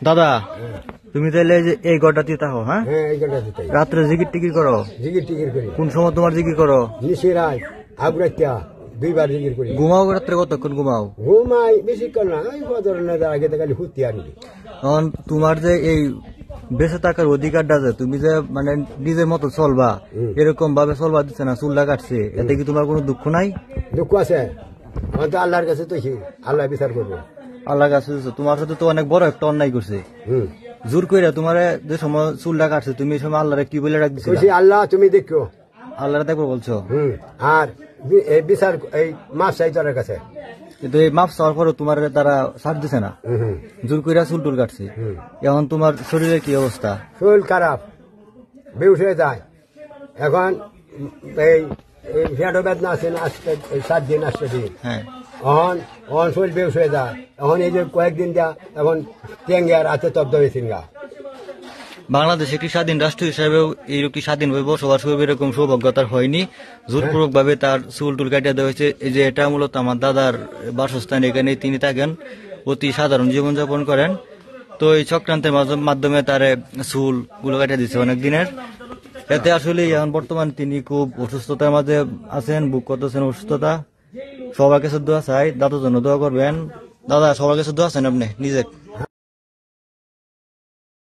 দাদা তুমি তাহলে এই ঘরটাতে থাকো? হ্যাঁ, এই ঘরটাতে থাকি। রাত্রে জিকির টিকির করো? জিকির টিকির করি। কোন সময় তোমার জিকির করো? নিশিরায় আবরাত্যা 2 বার জিকির করি। ঘুমাও রাত্রে কতক্ষণ ঘুমাও? ঘুমাই বেশিক্ষণ না, ওই ফজরের আগে তো খালি হুতি আর কি। এখন তোমার যে এই বেঁচে থাকার অধিকারটা যে তুমি যে মানে নিজের মতো চলবা, এরকম ভাবে চলবা দিচ্ছে না, চুলটা কাটছে, এতে কি তোমার কোনো দুঃখ নাই? দুঃখ আছে, আমার তো আল্লাহর কাছে তো আল্লাহ বিচার করবো। আল্লাহর কাছে তোমার সাথে তো অনেক বড় একটা অন্যায় করছে। জোর কইরা তোমার যে সময় চুলটা কাটছে তুমি এই সময় আল্লাহরে কি বলে ডাক দিছো? আল্লাহ তুমি দেখো, আল্লাহরে দেখবো বলছো। আর এই বিচার এই মাছ চাই তোর কাছে। কিন্তু এই মাপ চাওয়ার পরও তোমার তারা ছাড় দিছে না, জোর কইরা চুল টুল কাটছে। এখন তোমার শরীরের কি অবস্থা? শরীর খারাপ, বেহুশ হয়ে যায়। এখন এই পেটও বেদনা আছে না, আজকে 7 দিন 8 দিন। হ্যাঁ, অহন শরীর বেহুশ হয়ে যায়। এখন এই যে কয়েকদিন যা এখন টেঙ্গিয়ার আছে তব্দ হয়েছেন গা। বাংলাদেশ একটি স্বাধীন রাষ্ট্র হিসেবেও এইরকম স্বাধীনভাবে বসবাস করবে এরকম সৌভাগ্যতার হয়নি। জোরপূর্বক ভাবে তার চুল টুল কাটিয়ে দেওয়া হয়েছে। এই যে এটা মূলত আমার দাদার বাসস্থান, এখানে তিনি থাকেন, অতি সাধারণ জীবনযাপন করেন। তো এই চক্রান্তের মাধ্যমে তার চুল গুলো কাটিয়ে দিচ্ছে অনেক দিনের। এতে আসলে এখন বর্তমানে তিনি খুব অসুস্থতার মাঝে আছেন, বুক করতেছেন অসুস্থতা। সবার কাছে দোয়া চাই, দাদার জন্য দোয়া করবেন। দাদা সবার কাছে দোয়া চান আপনি নিজে?